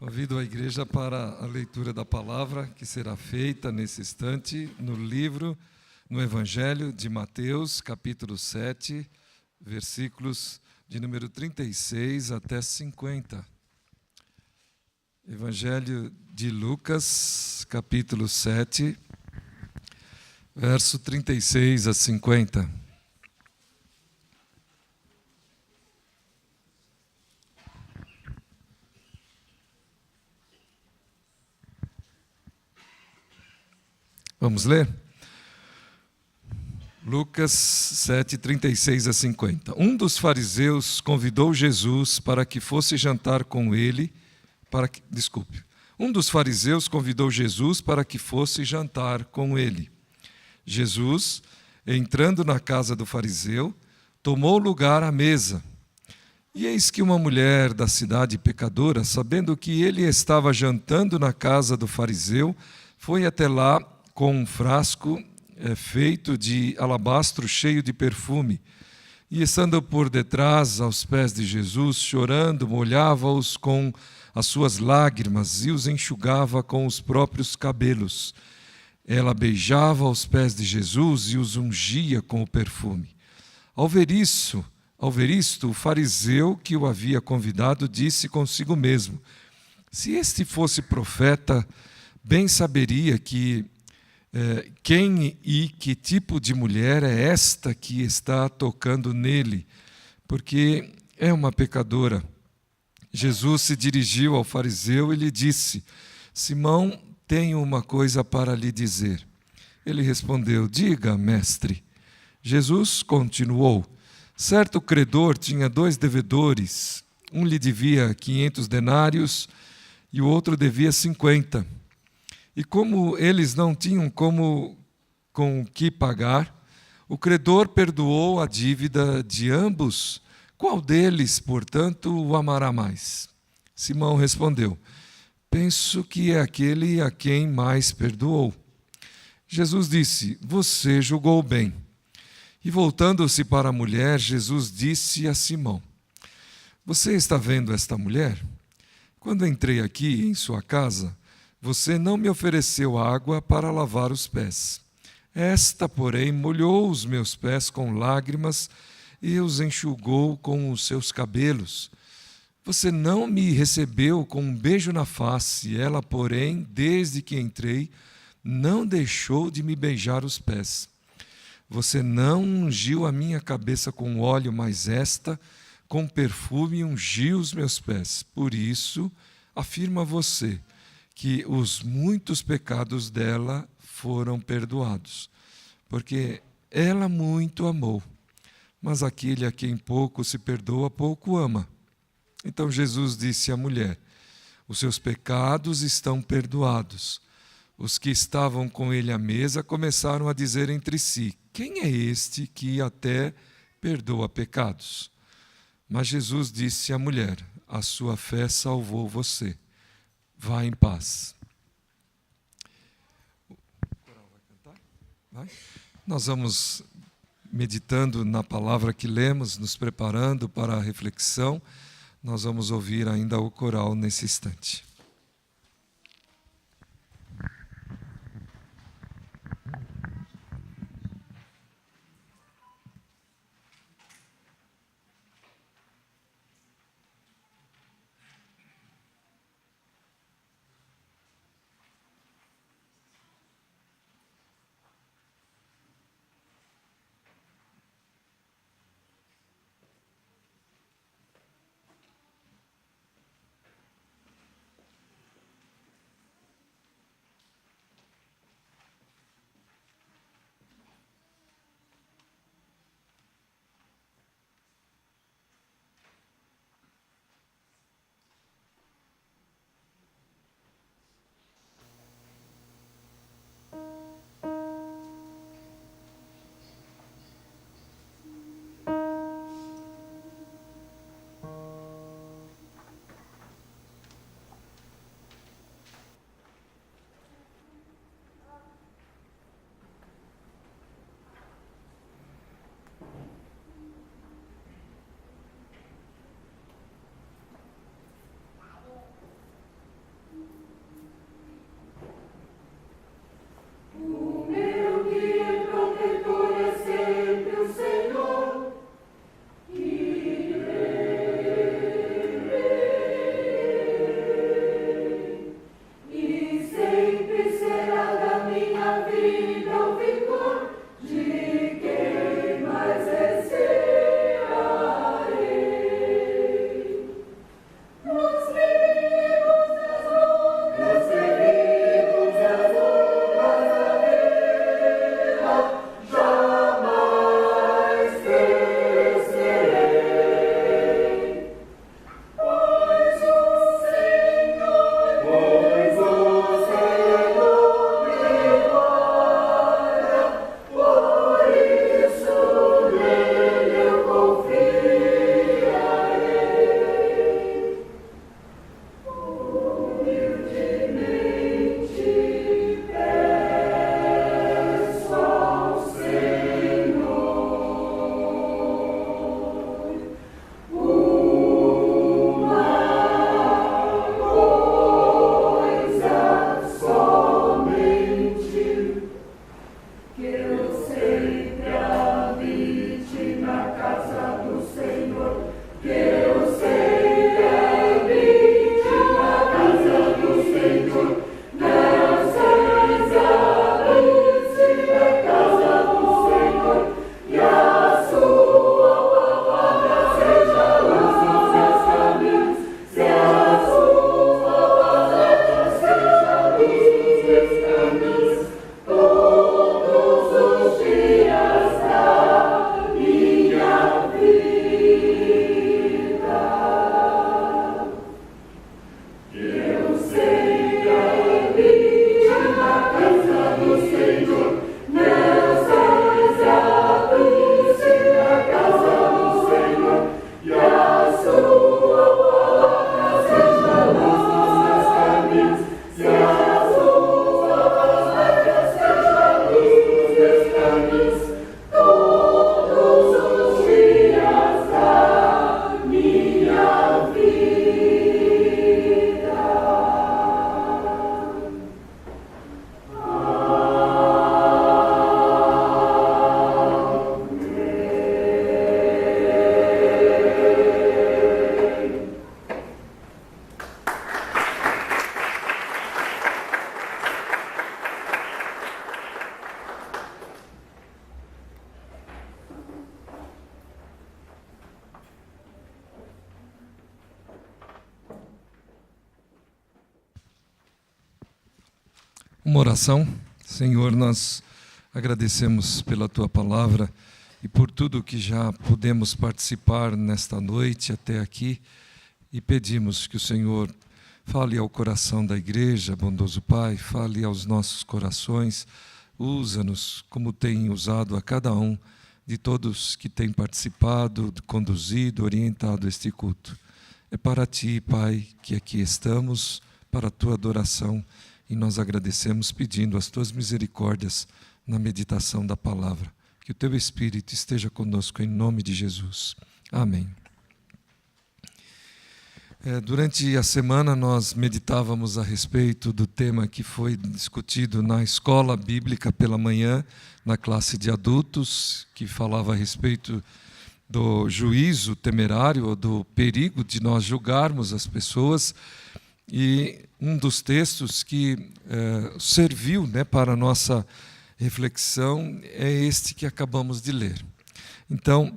Convido a igreja para a leitura da palavra que será feita nesse instante no Evangelho de Mateus, capítulo 7, versículos de número 36 até 50. Evangelho de Lucas, capítulo 7, verso 36 a 50. Vamos ler? Lucas 7, 36 a 50. Um dos fariseus convidou Jesus para que fosse jantar com ele, Um dos fariseus convidou Jesus para que fosse jantar com ele. Jesus, entrando na casa do fariseu, tomou lugar à mesa. E eis que uma mulher da cidade pecadora, sabendo que ele estava jantando na casa do fariseu, foi até lá com um frasco feito de alabastro cheio de perfume. E estando por detrás aos pés de Jesus, chorando, molhava-os com as suas lágrimas e os enxugava com os próprios cabelos. Ela beijava os pés de Jesus e os ungia com o perfume. Ao ver isto, o fariseu que o havia convidado disse consigo mesmo: se este fosse profeta, bem saberia quem e que tipo de mulher é esta que está tocando nele, porque é uma pecadora. Jesus se dirigiu ao fariseu e lhe disse: Simão, tenho uma coisa para lhe dizer. Ele respondeu: diga, mestre. Jesus continuou: certo credor tinha 2 devedores, um lhe devia 500 denários e o outro devia 50. E como eles não tinham com o que pagar, o credor perdoou a dívida de ambos. Qual deles, portanto, o amará mais? Simão respondeu: penso que é aquele a quem mais perdoou. Jesus disse: você julgou bem. E voltando-se para a mulher, Jesus disse a Simão: você está vendo esta mulher? Quando entrei aqui em sua casa, você não me ofereceu água para lavar os pés. Esta, porém, molhou os meus pés com lágrimas e os enxugou com os seus cabelos. Você não me recebeu com um beijo na face. Ela, porém, desde que entrei, não deixou de me beijar os pés. Você não ungiu a minha cabeça com óleo, mas esta, com perfume, ungiu os meus pés. Por isso, afirma você que os muitos pecados dela foram perdoados, porque ela muito amou, mas aquele a quem pouco se perdoa, pouco ama. Então Jesus disse à mulher: os seus pecados estão perdoados. Os que estavam com ele à mesa começaram a dizer entre si: quem é este que até perdoa pecados? Mas Jesus disse à mulher: a sua fé salvou você. Vá em paz. O coral vai cantar? Vai? Nós vamos meditando na palavra que lemos, nos preparando para a reflexão. Nós vamos ouvir ainda o coral nesse instante. Uma oração. Senhor, nós agradecemos pela Tua palavra e por tudo que já pudemos participar nesta noite até aqui e pedimos que o Senhor fale ao coração da igreja, bondoso Pai, fale aos nossos corações, usa-nos como tem usado a cada um de todos que têm participado, conduzido, orientado este culto. É para Ti, Pai, que aqui estamos, para a Tua adoração, e nós agradecemos pedindo as Tuas misericórdias na meditação da palavra. Que o Teu Espírito esteja conosco em nome de Jesus. Amém. Durante a semana nós meditávamos a respeito do tema que foi discutido na escola bíblica pela manhã, na classe de adultos, que falava a respeito do juízo temerário, ou do perigo de nós julgarmos as pessoas. E um dos textos que serviu, para a nossa reflexão é este que acabamos de ler. Então,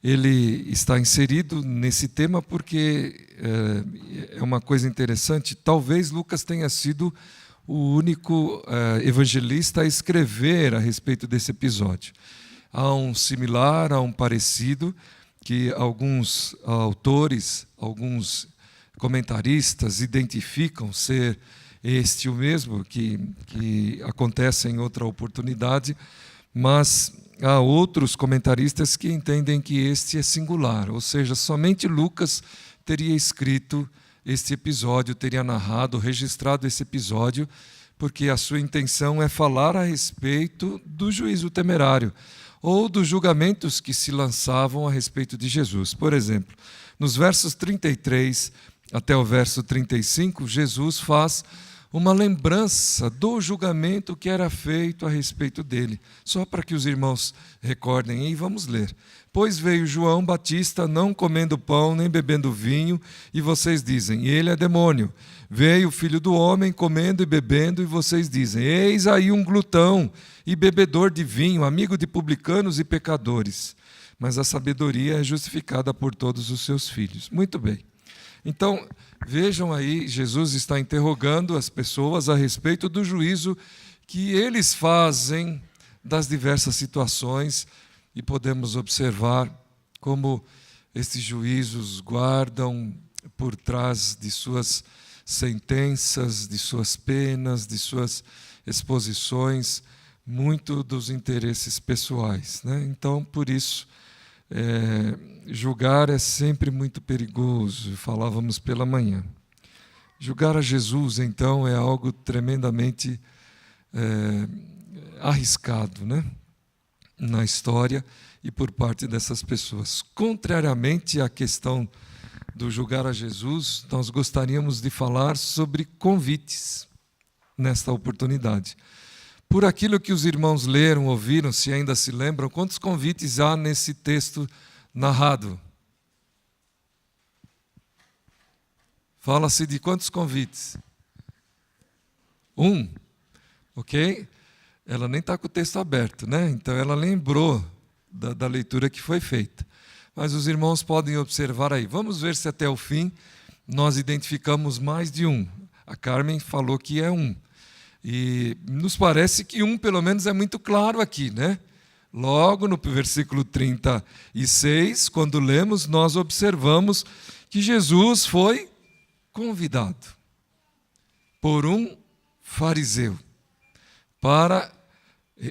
ele está inserido nesse tema porque é uma coisa interessante. Talvez Lucas tenha sido o único evangelista a escrever a respeito desse episódio. Há um similar, há um parecido, que alguns autores, alguns comentaristas identificam ser este o mesmo, que acontece em outra oportunidade, mas há outros comentaristas que entendem que este é singular, ou seja, somente Lucas teria escrito este episódio, teria narrado, registrado esse episódio, porque a sua intenção é falar a respeito do juízo temerário, ou dos julgamentos que se lançavam a respeito de Jesus. Por exemplo, nos versos 33 até o verso 35, Jesus faz uma lembrança do julgamento que era feito a respeito dele. Só para que os irmãos recordem, e vamos ler. Pois veio João Batista não comendo pão nem bebendo vinho, e vocês dizem, ele é demônio. Veio o Filho do Homem comendo e bebendo, e vocês dizem, eis aí um glutão e bebedor de vinho, amigo de publicanos e pecadores. Mas a sabedoria é justificada por todos os seus filhos. Muito bem. Então, vejam aí, Jesus está interrogando as pessoas a respeito do juízo que eles fazem das diversas situações, e podemos observar como esses juízos guardam por trás de suas sentenças, de suas penas, de suas exposições, muito dos interesses pessoais, Então, por isso, julgar é sempre muito perigoso, falávamos pela manhã. Julgar a Jesus, então, é algo tremendamente arriscado, na história e por parte dessas pessoas. Contrariamente à questão do julgar a Jesus, nós gostaríamos de falar sobre convites nesta oportunidade. Por aquilo que os irmãos leram, ouviram, se ainda se lembram, quantos convites há nesse texto narrado? Fala-se de quantos convites? Um, ok? Ela nem está com o texto aberto, Então ela lembrou da leitura que foi feita. Mas os irmãos podem observar aí. Vamos ver se até o fim nós identificamos mais de um. A Carmen falou que é um. E nos parece que um, pelo menos, é muito claro aqui, Logo no versículo 36, quando lemos, nós observamos que Jesus foi convidado por um fariseu para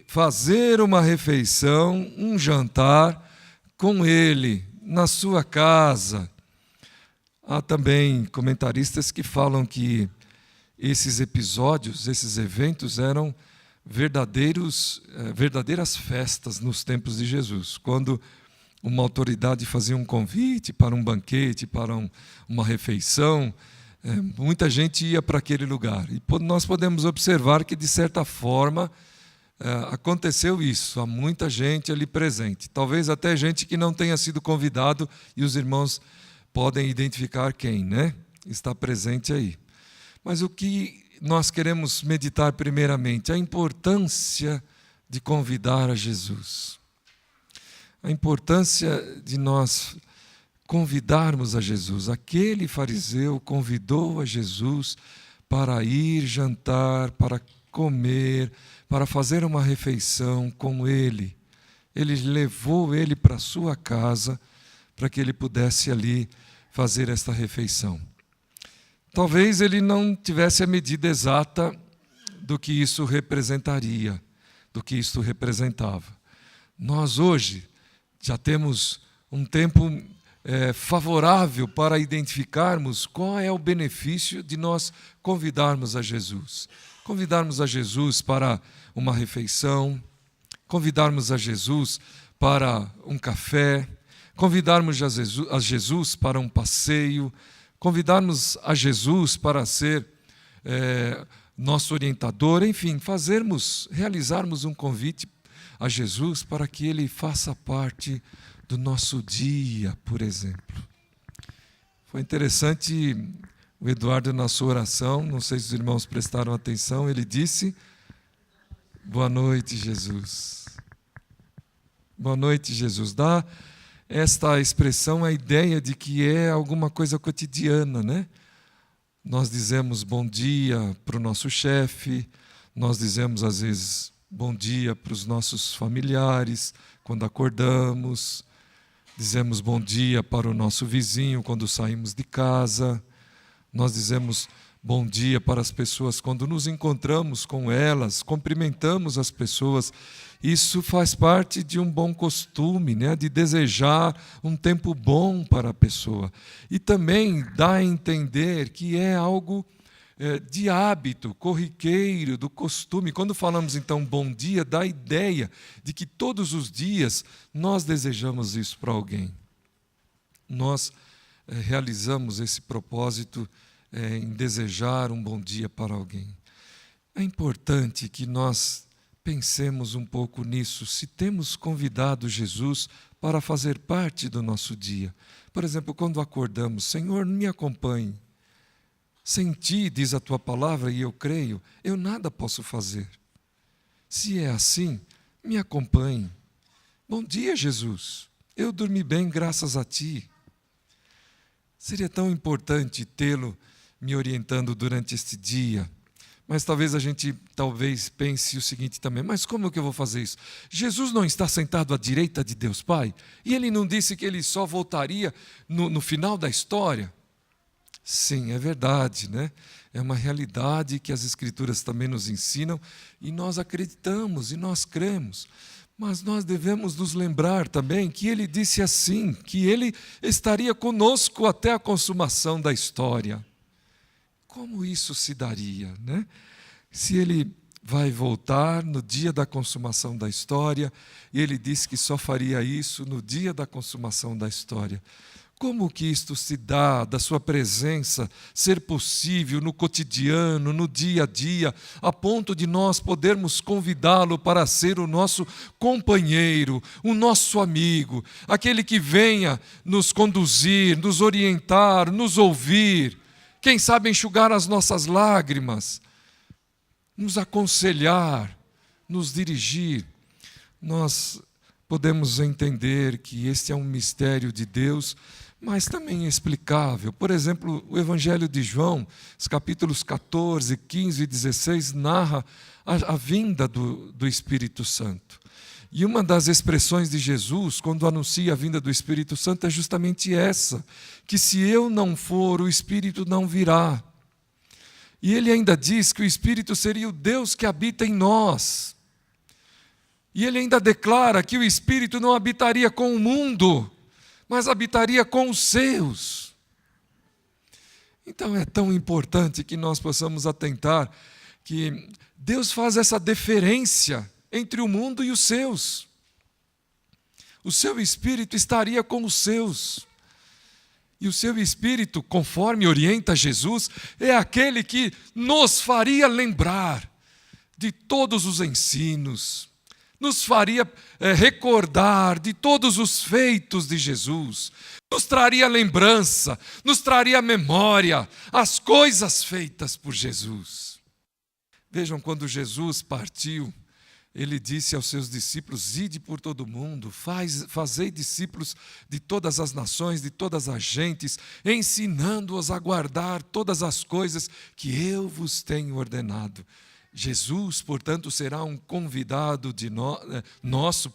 fazer uma refeição, um jantar com ele na sua casa. Há também comentaristas que falam que esses episódios, esses eventos eram verdadeiras festas nos tempos de Jesus, quando uma autoridade fazia um convite para um banquete, para uma refeição, muita gente ia para aquele lugar. E nós podemos observar que, de certa forma, aconteceu isso, há muita gente ali presente. Talvez até gente que não tenha sido convidado, e os irmãos podem identificar quem, está presente aí. Mas o que nós queremos meditar primeiramente? A importância de convidar a Jesus. A importância de nós convidarmos a Jesus. Aquele fariseu convidou a Jesus para ir jantar, para comer, para fazer uma refeição com ele. Ele levou ele para a sua casa para que ele pudesse ali fazer esta refeição. Talvez ele não tivesse a medida exata do que isso representaria, do que isso representava. Nós hoje já temos um tempo favorável para identificarmos qual é o benefício de nós convidarmos a Jesus. Convidarmos a Jesus para uma refeição, convidarmos a Jesus para um café, convidarmos a Jesus para um passeio, convidarmos a Jesus para ser nosso orientador, enfim, realizarmos um convite a Jesus para que Ele faça parte do nosso dia, por exemplo. Foi interessante, o Eduardo, na sua oração, não sei se os irmãos prestaram atenção, ele disse: boa noite, Jesus. Boa noite, Jesus. Dá esta expressão a ideia de que é alguma coisa cotidiana, né? Nós dizemos bom dia para o nosso chefe, nós dizemos às vezes bom dia para os nossos familiares quando acordamos, dizemos bom dia para o nosso vizinho quando saímos de casa, nós dizemos bom dia para as pessoas quando nos encontramos com elas, cumprimentamos as pessoas. Isso faz parte de um bom costume, né? De desejar um tempo bom para a pessoa. E também dá a entender que é algo de hábito, corriqueiro, do costume. Quando falamos então bom dia, dá a ideia de que todos os dias nós desejamos isso para alguém. Nós realizamos esse propósito em desejar um bom dia para alguém. É importante que nós pensemos um pouco nisso, se temos convidado Jesus para fazer parte do nosso dia. Por exemplo, quando acordamos, Senhor, me acompanhe. Sem ti, diz a tua palavra, e eu creio, eu nada posso fazer. Se é assim, me acompanhe. Bom dia, Jesus. Eu dormi bem graças a ti. Seria tão importante tê-lo me orientando durante este dia. Mas talvez a gente pense o seguinte também: mas como que eu vou fazer isso? Jesus não está sentado à direita de Deus Pai? E Ele não disse que Ele só voltaria no final da história? Sim, é verdade, né? É uma realidade que as Escrituras também nos ensinam e nós acreditamos e nós cremos. Mas nós devemos nos lembrar também que Ele disse assim, que Ele estaria conosco até a consumação da história. Como isso se daria, né? Se Ele vai voltar no dia da consumação da história, e Ele disse que só faria isso no dia da consumação da história. Como que isto se dá, da sua presença, ser possível no cotidiano, no dia a dia, a ponto de nós podermos convidá-lo para ser o nosso companheiro, o nosso amigo, aquele que venha nos conduzir, nos orientar, nos ouvir, quem sabe enxugar as nossas lágrimas, nos aconselhar, nos dirigir. Nós podemos entender que este é um mistério de Deus, mas também explicável. Por exemplo, o Evangelho de João, os capítulos 14, 15 e 16, narra a vinda do Espírito Santo. E uma das expressões de Jesus, quando anuncia a vinda do Espírito Santo, é justamente essa, que se eu não for, o Espírito não virá. E ele ainda diz que o Espírito seria o Deus que habita em nós. E ele ainda declara que o Espírito não habitaria com o mundo, mas habitaria com os seus. Então é tão importante que nós possamos atentar que Deus faz essa deferência entre o mundo e os seus. O seu Espírito estaria com os seus. E o seu Espírito, conforme orienta Jesus, é aquele que nos faria lembrar de todos os ensinos, nos faria recordar de todos os feitos de Jesus, nos traria lembrança, nos traria memória, as coisas feitas por Jesus. Vejam, quando Jesus partiu, Ele disse aos seus discípulos: ide por todo o mundo, fazei discípulos de todas as nações, de todas as gentes, ensinando-os a guardar todas as coisas que eu vos tenho ordenado. Jesus, portanto, será um convidado nosso,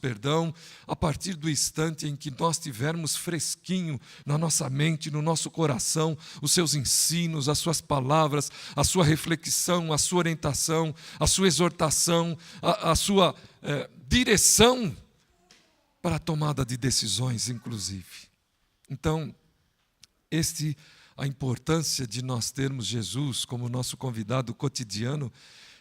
a partir do instante em que nós tivermos fresquinho na nossa mente, no nosso coração, os seus ensinos, as suas palavras, a sua reflexão, a sua orientação, a sua exortação, a sua direção para a tomada de decisões, inclusive. Então, a importância de nós termos Jesus como nosso convidado cotidiano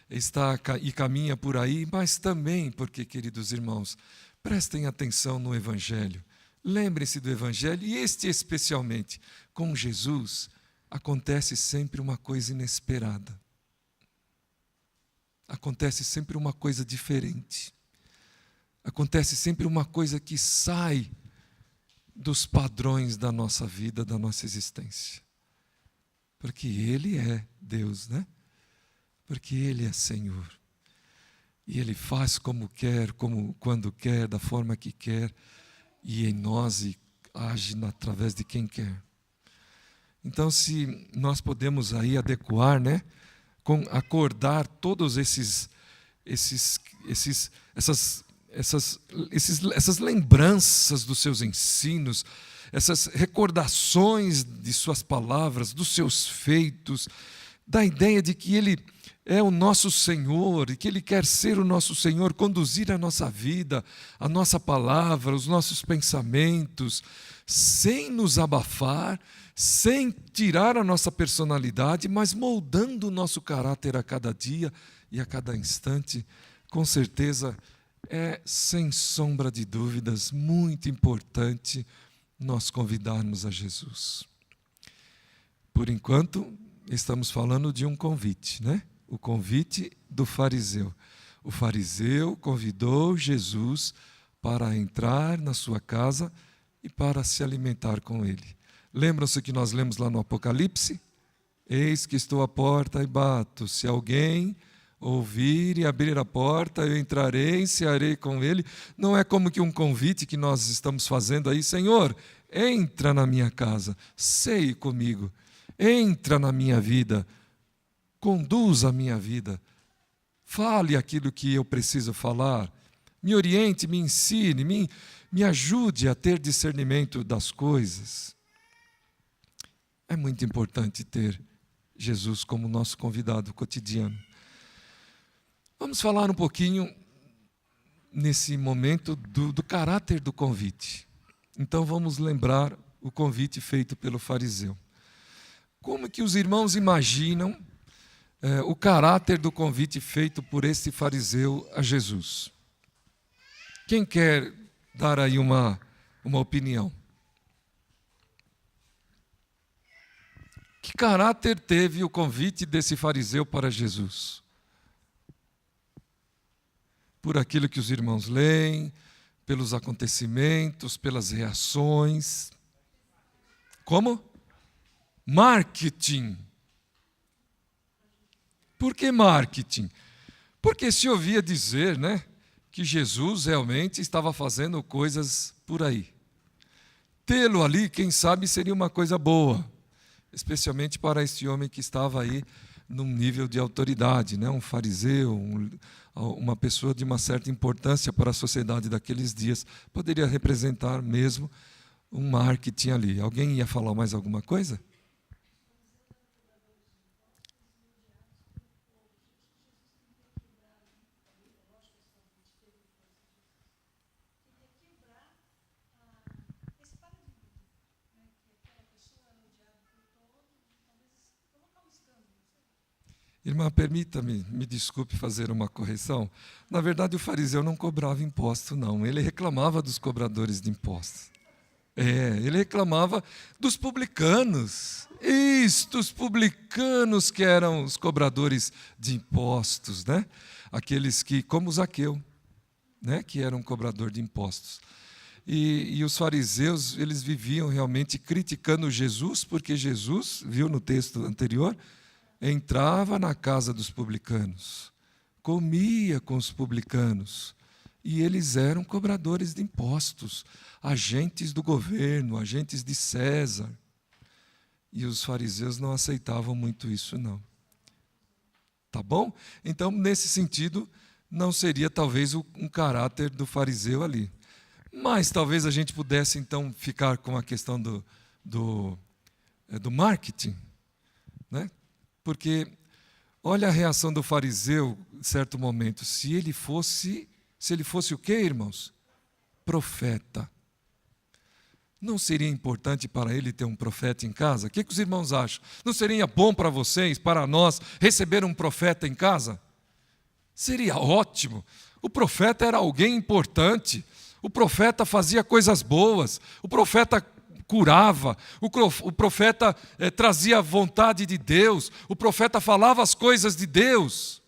está e caminha por aí, mas também porque, queridos irmãos, prestem atenção no Evangelho. Lembrem-se do Evangelho, e especialmente, com Jesus, acontece sempre uma coisa inesperada. Acontece sempre uma coisa diferente. Acontece sempre uma coisa que sai dos padrões da nossa vida, da nossa existência. Porque Ele é Deus, né? Porque Ele é Senhor. E Ele faz como quer, quando quer, da forma que quer, e em nós e age através de quem quer. Então, se nós podemos aí adequar, né, acordar todos essas lembranças dos seus ensinos, essas recordações de suas palavras, dos seus feitos, da ideia de que Ele é o nosso Senhor e que Ele quer ser o nosso Senhor, conduzir a nossa vida, a nossa palavra, os nossos pensamentos, sem nos abafar, sem tirar a nossa personalidade, mas moldando o nosso caráter a cada dia e a cada instante. Com certeza, é, sem sombra de dúvidas, muito importante nós convidarmos a Jesus. Por enquanto, estamos falando de um convite, né? O convite do fariseu. O fariseu convidou Jesus para entrar na sua casa e para se alimentar com ele. Lembram-se que nós lemos lá no Apocalipse? Eis que estou à porta e bato. Se alguém ouvir e abrir a porta, eu entrarei e cearei com ele. Não é como que um convite que nós estamos fazendo aí, Senhor, entra na minha casa, ceie comigo, entra na minha vida, conduza a minha vida, fale aquilo que eu preciso falar, me oriente, me ensine, me ajude a ter discernimento das coisas. É muito importante ter Jesus como nosso convidado cotidiano. Vamos falar um pouquinho, nesse momento, do caráter do convite. Então vamos lembrar o convite feito pelo fariseu. Como que os irmãos imaginam o caráter do convite feito por esse fariseu a Jesus? Quem quer dar aí uma opinião? Que caráter teve o convite desse fariseu para Jesus? Por aquilo que os irmãos leem, pelos acontecimentos, pelas reações. Como? Marketing. Por que marketing? Porque se ouvia dizer, né, que Jesus realmente estava fazendo coisas por aí. Tê-lo ali, quem sabe, seria uma coisa boa, especialmente para este homem que estava aí num nível de autoridade, né? Um fariseu, uma pessoa de uma certa importância para a sociedade daqueles dias, poderia representar mesmo um marketing ali. Alguém ia falar mais alguma coisa? Irmã, permita-me, me desculpe fazer uma correção. Na verdade, o fariseu não cobrava imposto, não. Ele reclamava dos cobradores de impostos. Ele reclamava dos publicanos. Isto, os publicanos que eram os cobradores de impostos, né? Aqueles que, como Zaqueu, né? Que era um cobrador de impostos. E os fariseus, eles viviam realmente criticando Jesus, porque Jesus, viu no texto anterior, entrava na casa dos publicanos, comia com os publicanos, e eles eram cobradores de impostos, agentes do governo, agentes de César. E os fariseus não aceitavam muito isso, não. Tá bom? Então, nesse sentido, não seria talvez um caráter do fariseu ali. Mas talvez a gente pudesse, então, ficar com a questão do marketing, né? Porque olha a reação do fariseu em certo momento. Se ele fosse o quê, irmãos? Profeta. Não seria importante para ele ter um profeta em casa? O que os irmãos acham? Não seria bom para vocês, para nós, receber um profeta em casa? Seria ótimo. O profeta era alguém importante. O profeta fazia coisas boas. O profeta curava. O profeta trazia a vontade de Deus. O profeta falava as coisas de Deus.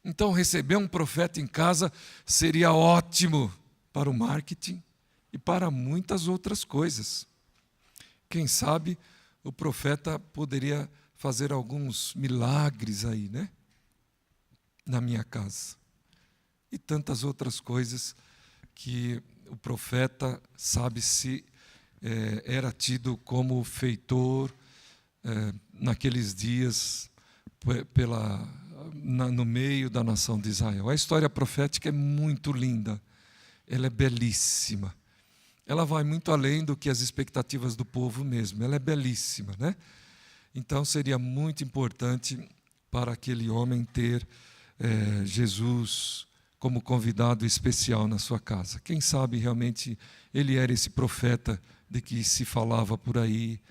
Então, receber um profeta em casa seria ótimo para o marketing e para muitas outras coisas. Quem sabe o profeta poderia fazer alguns milagres aí, né? Na minha casa. E tantas outras coisas que o profeta, sabe-se, era tido como feitor naqueles dias no meio da nação de Israel. A história profética é muito linda, ela é belíssima. Ela vai muito além do que as expectativas do povo mesmo, ela é belíssima, né? Então seria muito importante para aquele homem ter Jesus como convidado especial na sua casa. Quem sabe realmente ele era esse profeta de que se falava por aí,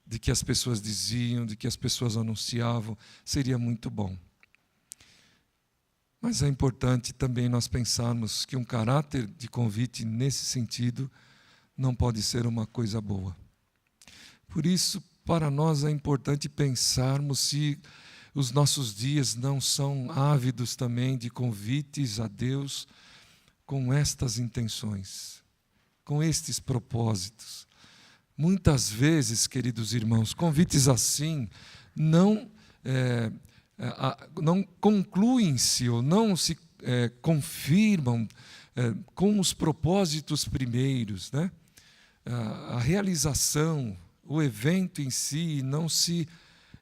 de que as pessoas diziam, de que as pessoas anunciavam, seria muito bom. Mas é importante também nós pensarmos que um caráter de convite nesse sentido não pode ser uma coisa boa. Por isso, para nós é importante pensarmos se os nossos dias não são ávidos também de convites a Deus com estas intenções, com estes propósitos. Muitas vezes, queridos irmãos, convites assim não concluem-se ou não se confirmam com os propósitos primeiros, né? A realização, o evento em si não se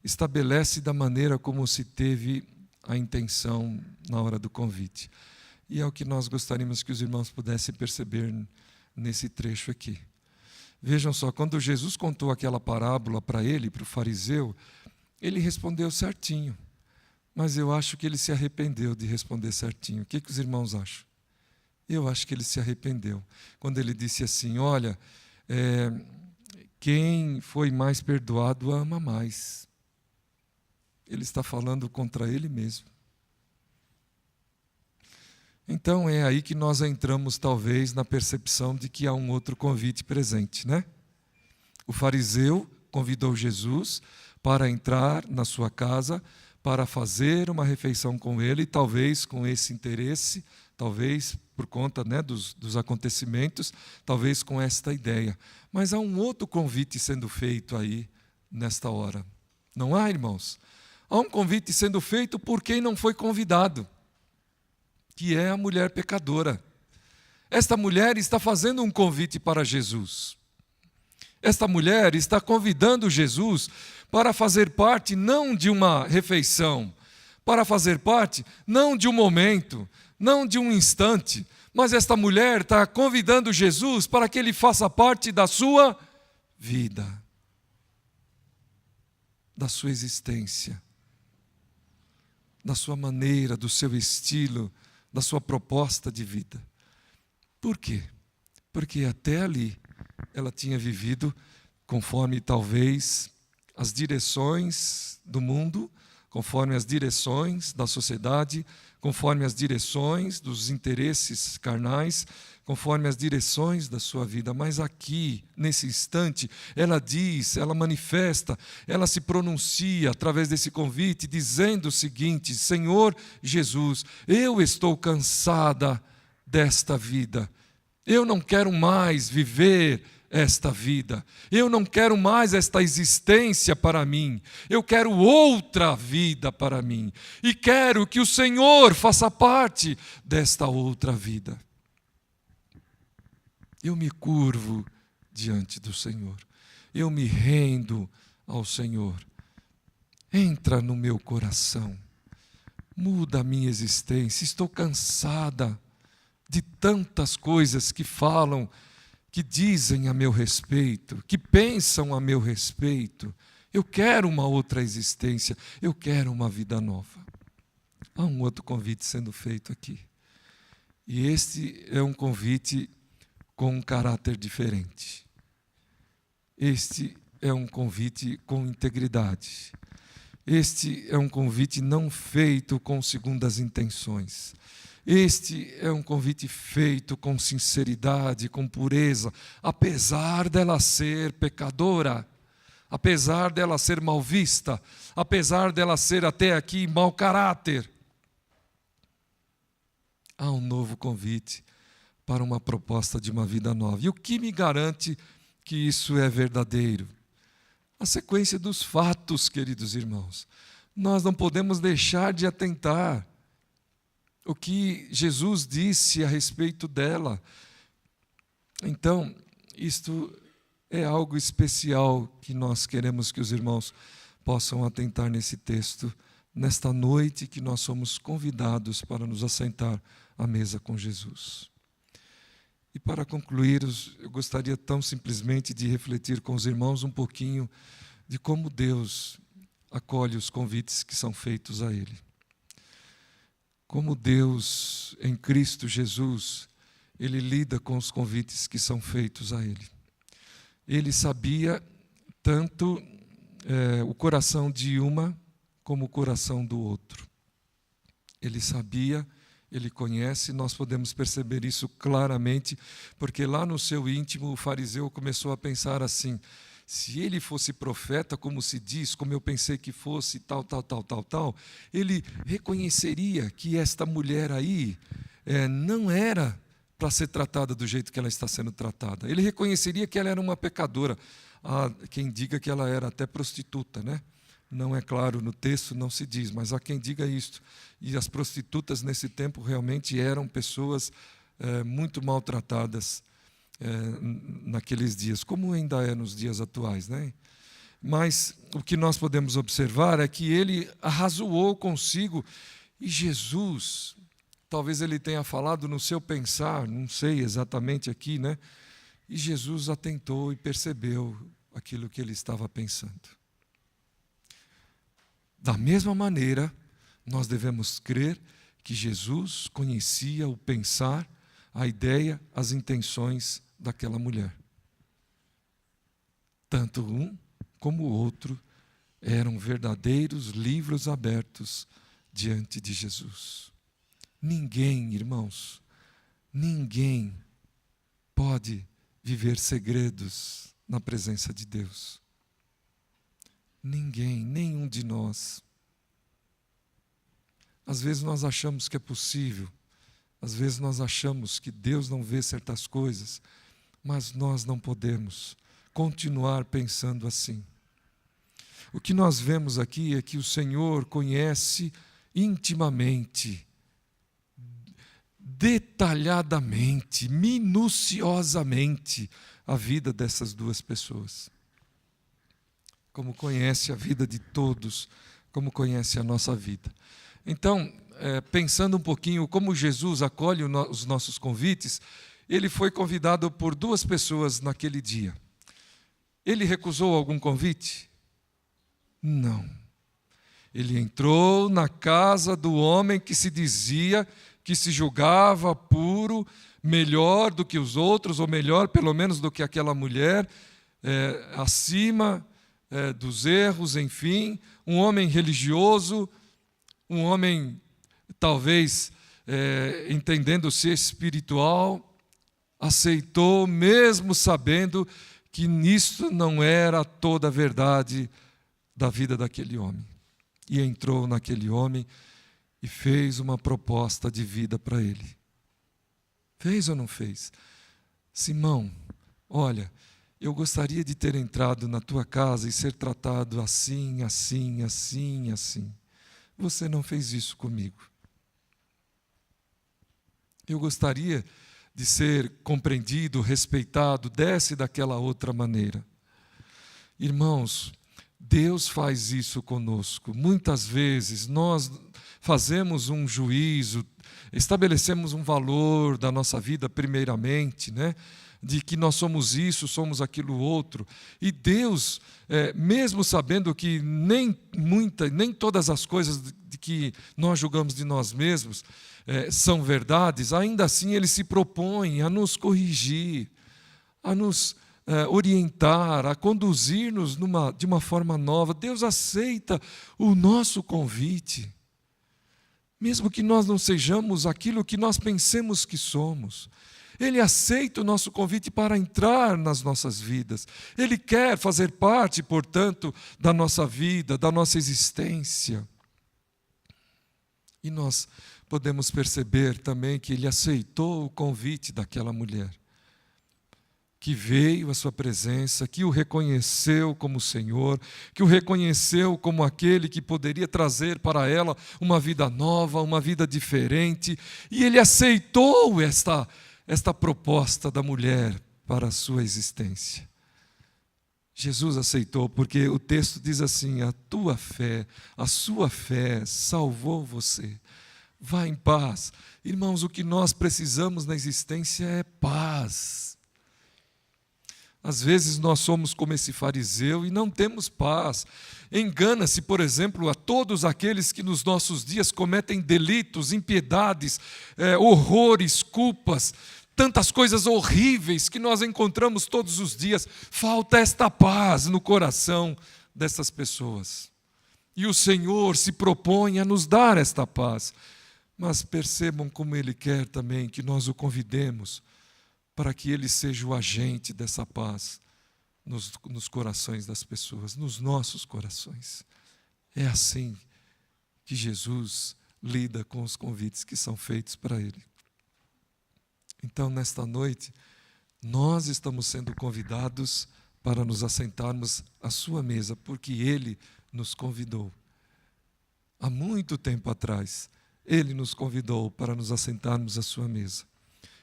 estabelece da maneira como se teve a intenção na hora do convite. E é o que nós gostaríamos que os irmãos pudessem perceber nesse trecho aqui. Vejam só, quando Jesus contou aquela parábola para ele, para o fariseu, ele respondeu certinho. Mas eu acho que ele se arrependeu de responder certinho. O que os irmãos acham? Eu acho que ele se arrependeu. Quando ele disse assim, olha, quem foi mais perdoado ama mais. Ele está falando contra ele mesmo. Então é aí que nós entramos talvez na percepção de que há um outro convite presente, né? O fariseu convidou Jesus para entrar na sua casa, para fazer uma refeição com ele, talvez com esse interesse, talvez por conta, né, dos acontecimentos, talvez com esta ideia. Mas há um outro convite sendo feito aí nesta hora. Não há, irmãos? Há um convite sendo feito por quem não foi convidado, que é a mulher pecadora. Esta mulher está fazendo um convite para Jesus. Esta mulher está convidando Jesus para fazer parte não de uma refeição, para fazer parte não de um momento, não de um instante, mas esta mulher está convidando Jesus para que ele faça parte da sua vida, da sua existência, da sua maneira, do seu estilo, da sua proposta de vida. Por quê? Porque até ali ela tinha vivido conforme talvez as direções do mundo, conforme as direções da sociedade, conforme as direções dos interesses carnais, conforme as direções da sua vida. Mas aqui, nesse instante, ela diz, ela manifesta, ela se pronuncia através desse convite, dizendo o seguinte: Senhor Jesus, eu estou cansada desta vida. Eu não quero mais viver esta vida. Eu não quero mais esta existência para mim. Eu quero outra vida para mim. E quero que o Senhor faça parte desta outra vida. Eu me curvo diante do Senhor. Eu me rendo ao Senhor. Entra no meu coração. muda a minha existência. Estou cansada de tantas coisas que falam, que dizem a meu respeito, que pensam a meu respeito. Eu quero uma outra existência, eu quero uma vida nova. Há um outro convite sendo feito aqui. E este é um convite com um caráter diferente. Este é um convite com integridade. Este é um convite não feito com segundas intenções. Este é um convite feito com sinceridade, com pureza, apesar dela ser pecadora, apesar dela ser mal vista, apesar dela ser até aqui mau caráter. Há um novo convite para uma proposta de uma vida nova. E o que me garante que isso é verdadeiro? A sequência dos fatos, queridos irmãos. Nós não podemos deixar de atentar o que Jesus disse a respeito dela. Então, isto é algo especial que nós queremos que os irmãos possam atentar nesse texto, nesta noite que nós somos convidados para nos assentar à mesa com Jesus. E para concluir, eu gostaria tão simplesmente de refletir com os irmãos um pouquinho de como Deus acolhe os convites que são feitos a Ele. Como Deus, em Cristo Jesus, Ele lida com os convites que são feitos a Ele. Ele sabia tanto o coração de uma como o coração do outro. Ele sabia, Ele conhece, nós podemos perceber isso claramente, porque lá no seu íntimo o fariseu começou a pensar assim: se ele fosse profeta, como se diz, como eu pensei que fosse, tal, ele reconheceria que esta mulher aí não era para ser tratada do jeito que ela está sendo tratada. Ele reconheceria que ela era uma pecadora. Há quem diga que ela era até prostituta, né? Não é claro, no texto não se diz, mas há quem diga isto. E as prostitutas nesse tempo realmente eram pessoas muito maltratadas naqueles dias, como ainda é nos dias atuais, né? Mas o que nós podemos observar é que ele arrazoou consigo, e Jesus, talvez ele tenha falado no seu pensar, não sei exatamente aqui, né? E Jesus atentou e percebeu aquilo que ele estava pensando. Da mesma maneira, nós devemos crer que Jesus conhecia o pensar, a ideia, as intenções daquela mulher. Tanto um como o outro eram verdadeiros livros abertos diante de Jesus. Ninguém, irmãos, ninguém pode viver segredos na presença de Deus. Ninguém, nenhum de nós. Às vezes nós achamos que é possível, às vezes nós achamos que Deus não vê certas coisas, mas nós não podemos continuar pensando assim. O que nós vemos aqui é que o Senhor conhece intimamente, detalhadamente, minuciosamente a vida dessas duas pessoas. Como conhece a vida de todos, como conhece a nossa vida. Então, pensando um pouquinho como Jesus acolhe os nossos convites, ele foi convidado por duas pessoas naquele dia. Ele recusou algum convite? Não. Ele entrou na casa do homem que se dizia, que se julgava puro, melhor do que os outros, ou melhor, pelo menos, do que aquela mulher, acima dos erros, enfim, um homem religioso, um homem, talvez, entendendo-se espiritual, aceitou, mesmo sabendo que nisto não era toda a verdade da vida daquele homem. E entrou naquele homem e fez uma proposta de vida para ele. Fez ou não fez? Simão, olha, eu gostaria de ter entrado na tua casa e ser tratado assim, assim, assim, assim. Você não fez isso comigo. Eu gostaria de ser compreendido, respeitado, dessa e daquela outra maneira. Irmãos, Deus faz isso conosco. Muitas vezes nós fazemos um juízo, estabelecemos um valor da nossa vida primeiramente, né? De que nós somos isso, somos aquilo outro. E Deus, mesmo sabendo que nem todas as coisas de que nós julgamos de nós mesmos são verdades, ainda assim Ele se propõe a nos corrigir, a nos orientar, a conduzir-nos de uma forma nova. Deus aceita o nosso convite, mesmo que nós não sejamos aquilo que nós pensemos que somos. Ele aceita o nosso convite para entrar nas nossas vidas. Ele quer fazer parte, portanto, da nossa vida, da nossa existência. E nós podemos perceber também que Ele aceitou o convite daquela mulher, que veio à sua presença, que o reconheceu como Senhor, que o reconheceu como aquele que poderia trazer para ela uma vida nova, uma vida diferente. E Ele aceitou esta proposta da mulher para a sua existência. Jesus aceitou, porque o texto diz assim: a sua fé salvou você. Vá em paz. Irmãos, o que nós precisamos na existência é paz. Às vezes nós somos como esse fariseu e não temos paz. Engana-se, por exemplo, a todos aqueles que nos nossos dias cometem delitos, impiedades, horrores, culpas, tantas coisas horríveis que nós encontramos todos os dias. Falta esta paz no coração dessas pessoas. E o Senhor se propõe a nos dar esta paz. Mas percebam como Ele quer também que nós o convidemos para que Ele seja o agente dessa paz nos corações das pessoas, nos nossos corações. É assim que Jesus lida com os convites que são feitos para Ele. Então, nesta noite, nós estamos sendo convidados para nos assentarmos à sua mesa, porque Ele nos convidou. Há muito tempo atrás, Ele nos convidou para nos assentarmos à sua mesa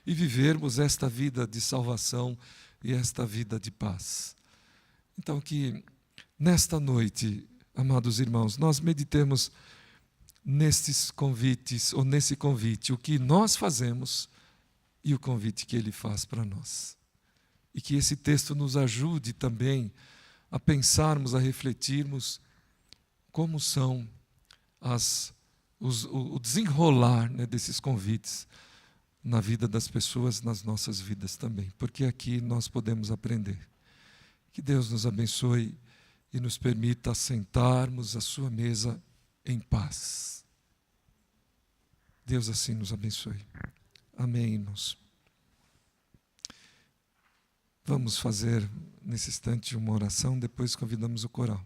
e vivermos esta vida de salvação e esta vida de paz. Então, que nesta noite, amados irmãos, nós meditemos nestes convites, ou nesse convite, o que nós fazemos e o convite que Ele faz para nós. E que esse texto nos ajude também a pensarmos, a refletirmos como são o desenrolar, né, desses convites na vida das pessoas, nas nossas vidas também, porque aqui nós podemos aprender. Que Deus nos abençoe e nos permita sentarmos à sua mesa em paz. Deus assim nos abençoe. Amém, irmãos. Vamos fazer nesse instante uma oração, depois convidamos o coral.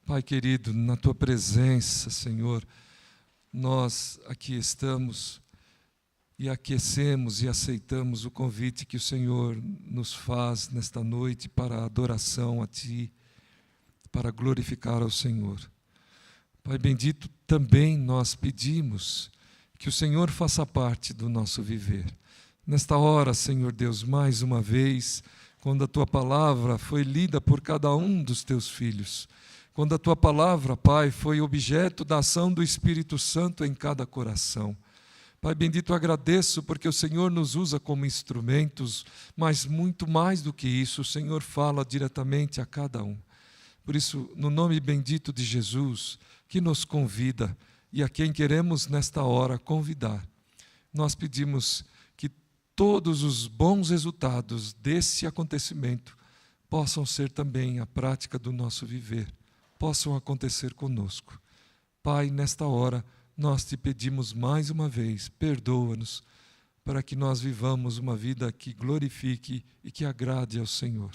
Pai querido, na Tua presença, Senhor, nós aqui estamos e aquecemos e aceitamos o convite que o Senhor nos faz nesta noite para a adoração a Ti, para glorificar ao Senhor. Pai bendito, também nós pedimos que o Senhor faça parte do nosso viver. Nesta hora, Senhor Deus, mais uma vez, quando a Tua palavra foi lida por cada um dos Teus filhos, quando a Tua palavra, Pai, foi objeto da ação do Espírito Santo em cada coração. Pai bendito, agradeço porque o Senhor nos usa como instrumentos, mas muito mais do que isso, o Senhor fala diretamente a cada um. Por isso, no nome bendito de Jesus, que nos convida e a quem queremos nesta hora convidar, nós pedimos que todos os bons resultados desse acontecimento possam ser também a prática do nosso viver, possam acontecer conosco. Pai, nesta hora, nós te pedimos mais uma vez, perdoa-nos, para que nós vivamos uma vida que glorifique e que agrade ao Senhor.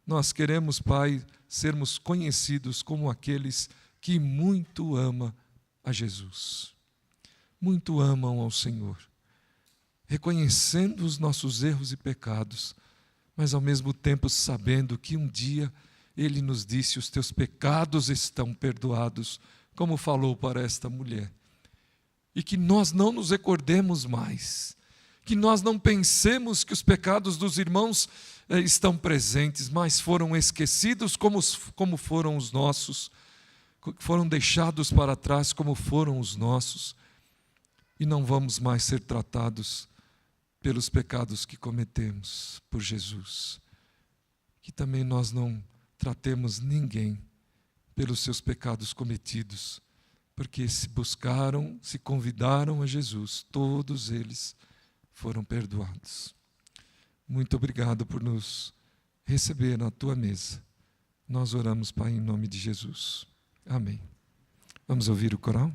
Nós queremos, Pai, sermos conhecidos como aqueles que muito amam a Jesus, muito amam ao Senhor, reconhecendo os nossos erros e pecados, mas ao mesmo tempo sabendo que um dia Ele nos disse: os teus pecados estão perdoados, como falou para esta mulher, e que nós não nos recordemos mais, que nós não pensemos que os pecados dos irmãos estão presentes, mas foram esquecidos como foram os nossos, foram deixados para trás como foram os nossos, e não vamos mais ser tratados pelos pecados que cometemos por Jesus. Que também nós não tratemos ninguém pelos seus pecados cometidos, porque se buscaram, se convidaram a Jesus, todos eles foram perdoados. Muito obrigado por nos receber na tua mesa. Nós oramos, Pai, em nome de Jesus. Amém. Vamos ouvir o coral?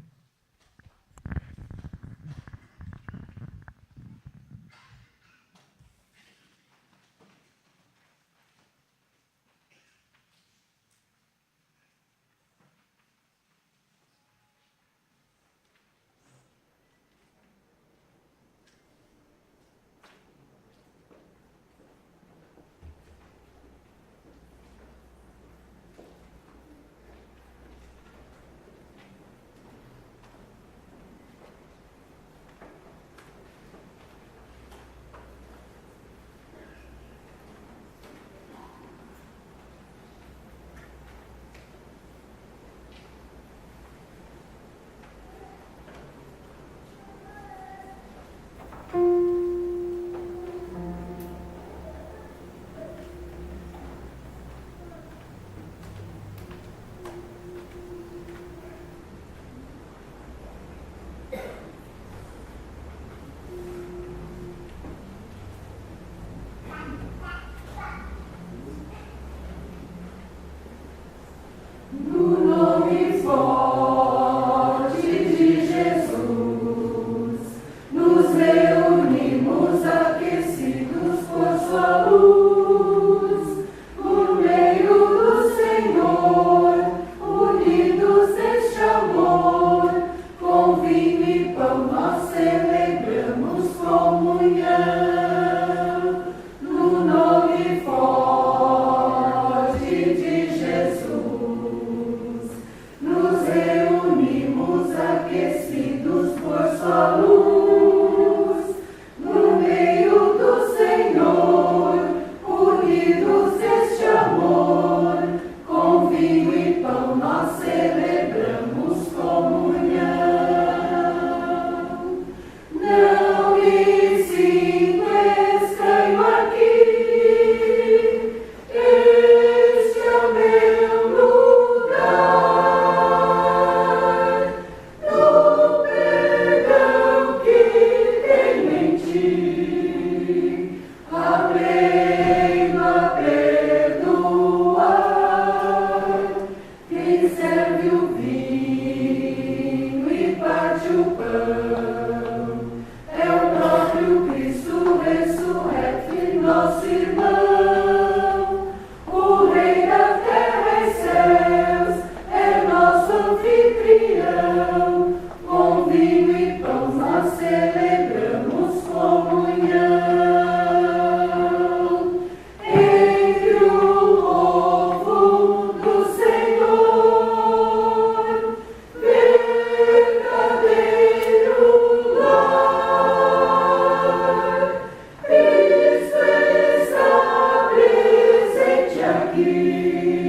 Aqui.